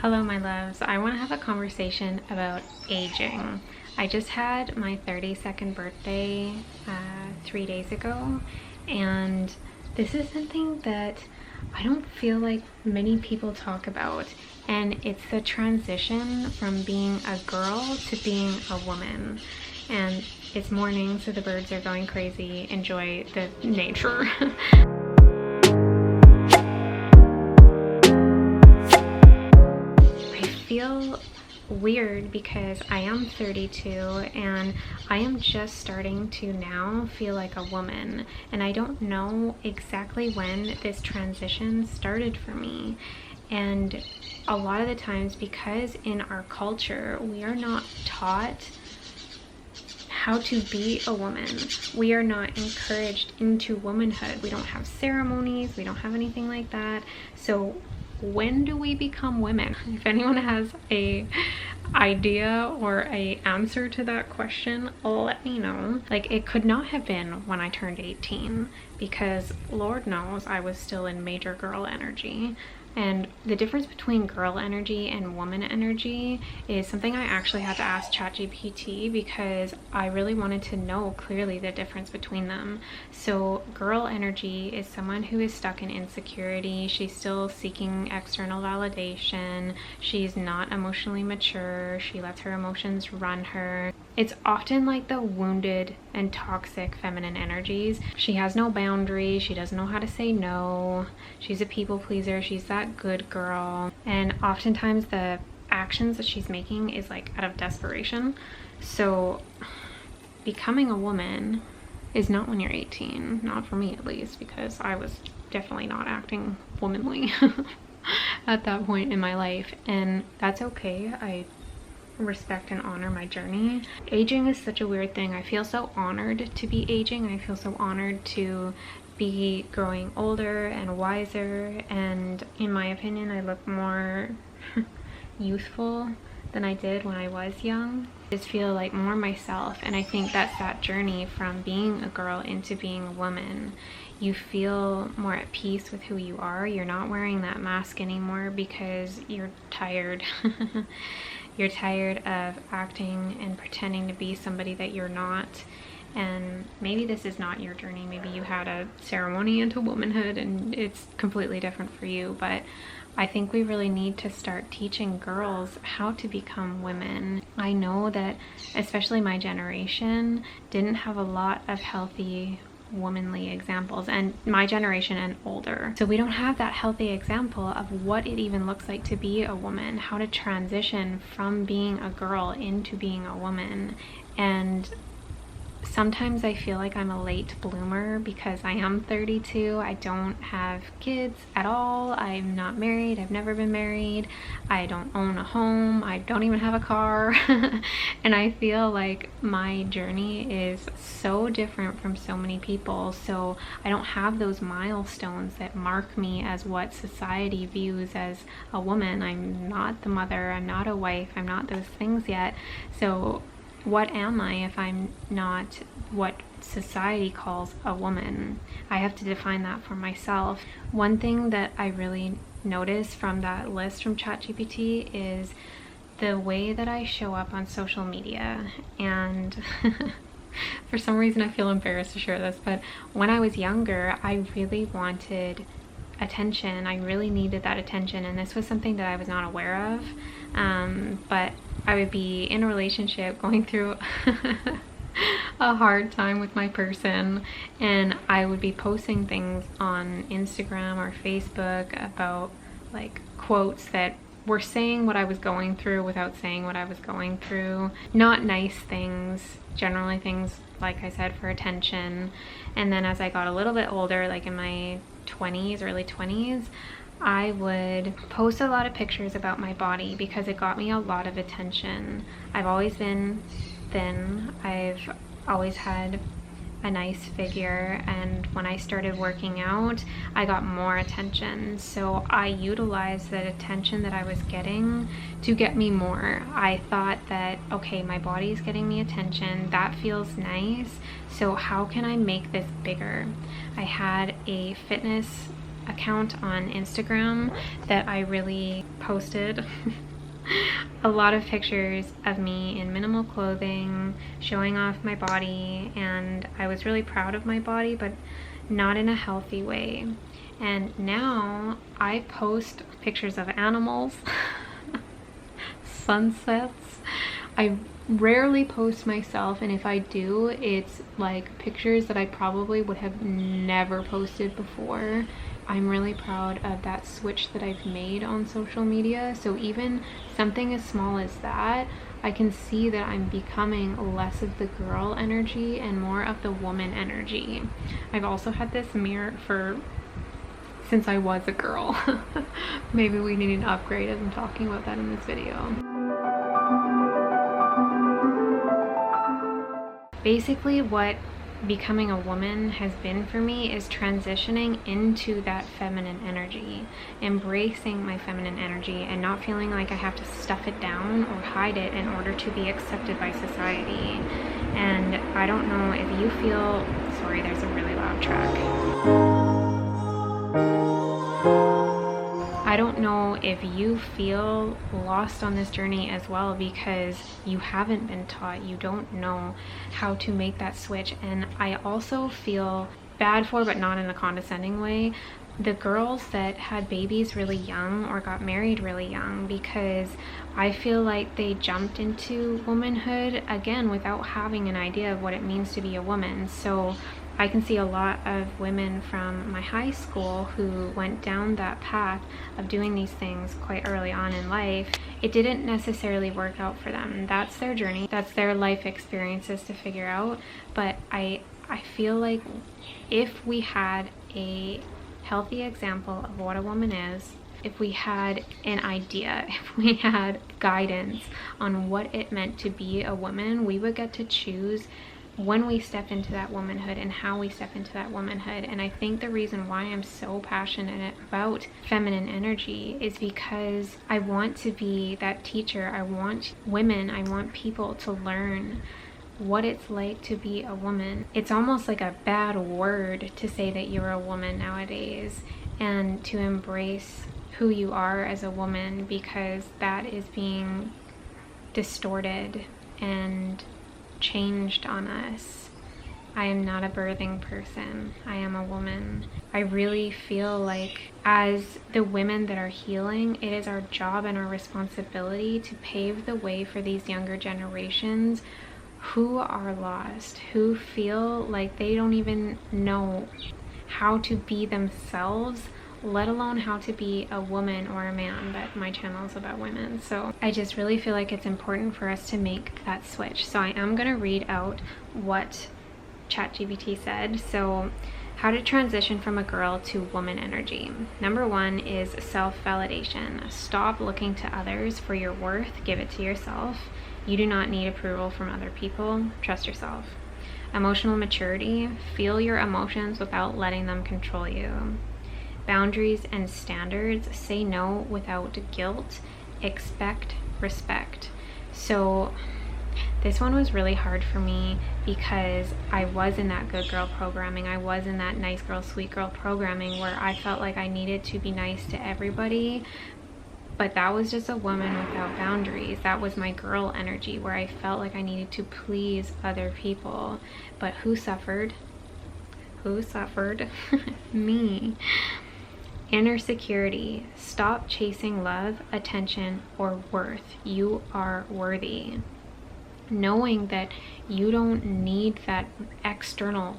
Hello, my loves. I want to have a conversation about aging. I just had my 32nd birthday 3 days ago, and this is something that I don't feel like many people talk about, and it's the transition from being a girl to being a woman. And it's morning, so the birds are going crazy. Enjoy the nature. Feel weird because I am 32 and I am just starting to now feel like a woman, and I don't know exactly when this transition started for me. And a lot of the times, because in our culture we are not taught how to be a woman, we are not encouraged into womanhood. We don't have ceremonies, we don't have anything like that. So when do we become women? If anyone has a idea or a answer to that question, let me know. Like, it could not have been when I turned 18, because Lord knows I was still in major girl energy. And the difference between girl energy and woman energy is something I actually had to ask ChatGPT, because I really wanted to know clearly the difference between them. So girl energy is someone who is stuck in insecurity. She's still seeking external validation. She's not emotionally mature. She lets her emotions run her. It's often like the wounded and toxic feminine energies. She has no boundaries. She doesn't know how to say no. She's a people pleaser. She's that good girl. And oftentimes the actions that she's making is like out of desperation. So becoming a woman is not when you're 18. Not for me, at least, because I was definitely not acting womanly at that point in my life. And that's okay. I respect and honor my journey. Aging is such a weird thing. I feel so honored to be aging. I feel so honored to be growing older and wiser, and in my opinion I look more youthful than I did when I was young. I just feel like more myself, and I think that's that journey from being a girl into being a woman. You feel more at peace with who you are. You're not wearing that mask anymore because you're tired. You're tired of acting and pretending to be somebody that you're not. And maybe this is not your journey. Maybe you had a ceremony into womanhood and it's completely different for you. But I think we really need to start teaching girls how to become women. I know that especially my generation didn't have a lot of healthy womanly examples, and my generation and older. So we don't have that healthy example of what it even looks like to be a woman, how to transition from being a girl into being a woman. And sometimes I feel like I'm a late bloomer because I am 32. I don't have kids at all. I'm not married. I've never been married. I don't own a home. I don't even have a car. And I feel like my journey is so different from so many people. So I don't have those milestones that mark me as what society views as a woman. I'm not the mother. I'm not a wife. I'm not those things yet. So what am I if I'm not what society calls a woman? I have to define that for myself. One thing that I really noticed from that list from ChatGPT is the way that I show up on social media. And for some reason I feel embarrassed to share this, but when I was younger, I really wanted attention. I really needed that attention, and this was something that I was not aware of. But I would be in a relationship going through a hard time with my person, and I would be posting things on Instagram or Facebook about like quotes that were saying what I was going through without saying what I was going through. Not nice things, generally things, like I said, for attention. And then as I got a little bit older, like in my 20s, early 20s, I would post a lot of pictures about my body because it got me a lot of attention. I've always been thin. I've always had a nice figure, and when I started working out, I got more attention. So I utilized that attention that I was getting to get me more. I thought that, okay, my body's getting me attention, that feels nice, so how can I make this bigger? I had a fitness account on Instagram that I really posted a lot of pictures of me in minimal clothing, showing off my body, and I was really proud of my body, but not in a healthy way. And now I post pictures of animals, sunsets. I rarely post myself, and if I do, it's like pictures that I probably would have never posted before. I'm really proud of that switch that I've made on social media. So even something as small as that, I can see that I'm becoming less of the girl energy and more of the woman energy. I've also had this mirror since I was a girl. Maybe we need an upgrade. I'm talking about that in this video. Basically, what becoming a woman has been for me is transitioning into that feminine energy, embracing my feminine energy and not feeling like I have to stuff it down or hide it in order to be accepted by society. And I don't know if you feel, sorry, there's a really loud track. I don't know if you feel lost on this journey as well, because you haven't been taught, you don't know how to make that switch. And I also feel bad for, but not in a condescending way, the girls that had babies really young or got married really young, because I feel like they jumped into womanhood again without having an idea of what it means to be a woman. So I can see a lot of women from my high school who went down that path of doing these things quite early on in life. It didn't necessarily work out for them. That's their journey. That's their life experiences to figure out. But I feel like if we had a healthy example of what a woman is, if we had an idea, if we had guidance on what it meant to be a woman, we would get to choose when we step into that womanhood and how we step into that womanhood. And I think the reason why I'm so passionate about feminine energy is because I want to be that teacher. I want women, I want people to learn what it's like to be a woman. It's almost like a bad word to say that you're a woman nowadays, and to embrace who you are as a woman, because that is being distorted and changed on us. I am not a birthing person. I am a woman. I really feel like as the women that are healing, it is our job and our responsibility to pave the way for these younger generations who are lost, who feel like they don't even know how to be themselves, let alone how to be a woman or a man. But my channel is about women, so I just really feel like it's important for us to make that switch. So I am going to read out what ChatGPT said. So how to transition from a girl to woman energy. Number 1 is self-validation. Stop looking to others for your worth. Give it to yourself. You do not need approval from other people. Trust yourself. Emotional maturity. Feel your emotions without letting them control you. Boundaries and standards. Say no without guilt. Expect respect. So this one was really hard for me because I was in that good girl programming. I was in that nice girl, sweet girl programming where I felt like I needed to be nice to everybody. But that was just a woman without boundaries. That was my girl energy where I felt like I needed to please other people. But who suffered? Who suffered? Me. Inner security. Stop chasing love, attention, or worth. You are worthy. Knowing that you don't need that external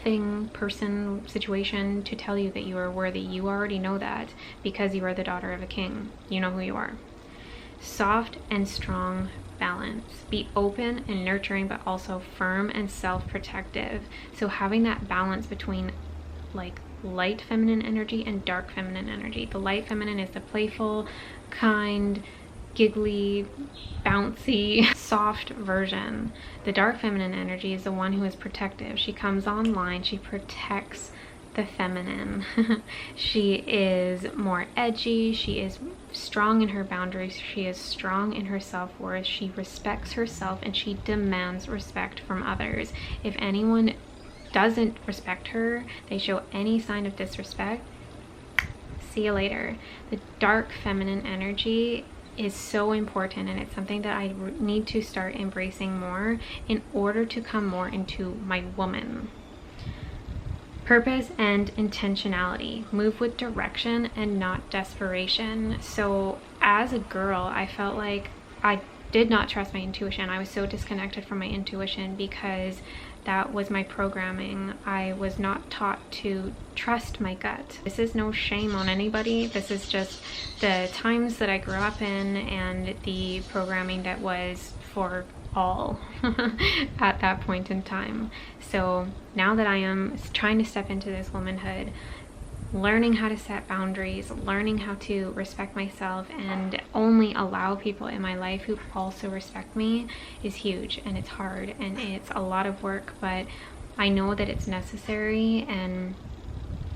thing, person, situation to tell you that you are worthy. You already know that because you are the daughter of a king. You know who you are. Soft and strong balance. Be open and nurturing, but also firm and self-protective. So having that balance between like light feminine energy and dark feminine energy. The light feminine is the playful, kind, giggly, bouncy, soft version. The dark feminine energy is the one who is protective. She comes online, she protects the feminine. She is more edgy, she is strong in her boundaries, she is strong in her self-worth, she respects herself, and she demands respect from others. If anyone doesn't respect her, they show any sign of disrespect, see you later. The dark feminine energy is so important, and it's something that I need to start embracing more in order to come more into my woman. Purpose and intentionality. Move with direction and not desperation. So as a girl, I felt like I did not trust my intuition. I was so disconnected from my intuition because that was my programming. I was not taught to trust my gut. This is no shame on anybody. This is just the times that I grew up in and the programming that was for all at that point in time. So now that I am trying to step into this womanhood, learning how to set boundaries, learning how to respect myself and only allow people in my life who also respect me is huge, and it's hard and it's a lot of work, but I know that it's necessary. And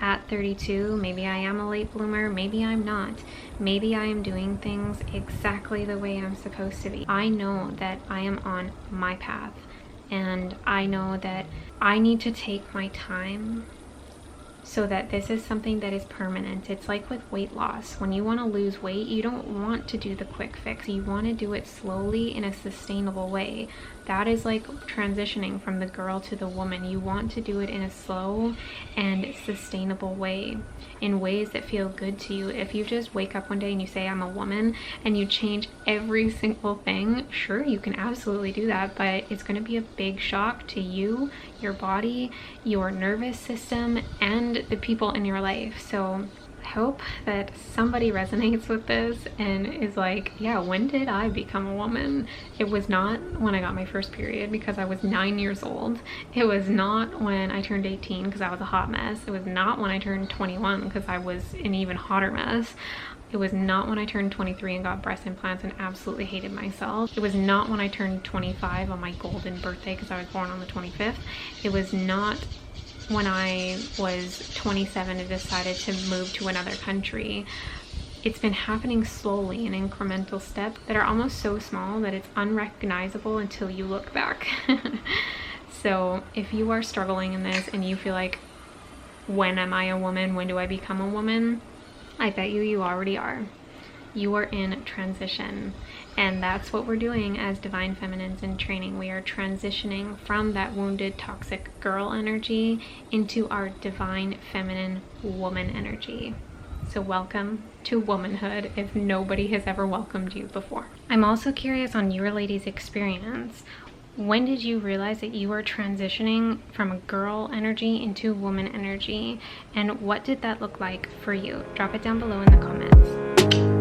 at 32, maybe I am a late bloomer, maybe I'm not. Maybe I am doing things exactly the way I'm supposed to be. I know that I am on my path, and I know that I need to take my time so that this is something that is permanent. It's like with weight loss. When you want to lose weight, you don't want to do the quick fix. You want to do it slowly in a sustainable way. That is like transitioning from the girl to the woman. You want to do it in a slow and sustainable way, in ways that feel good to you. If you just wake up one day and you say, I'm a woman, and you change every single thing, sure, you can absolutely do that, but it's going to be a big shock to you, your body, your nervous system, and the people in your life. So I hope that somebody resonates with this and is like, yeah, when did I become a woman? It was not when I got my first period because I was 9 years old. It was not when I turned 18 because I was a hot mess. It was not when I turned 21 because I was an even hotter mess. It was not when I turned 23 and got breast implants and absolutely hated myself. It was not when I turned 25 on my golden birthday because I was born on the 25th. It was not when I was 27 and decided to move to another country. It's been happening slowly in incremental steps that are almost so small that it's unrecognizable until you look back. So if you are struggling in this and you feel like, when am I a woman? When do I become a woman? I bet you already are. You are in transition, and that's what we're doing as divine feminines in training. We are transitioning from that wounded, toxic girl energy into our divine feminine woman energy. So welcome to womanhood if nobody has ever welcomed you before. I'm also curious on your ladies' experience. When did you realize that you were transitioning from a girl energy into woman energy, and what did that look like for you? Drop it down below in the comments.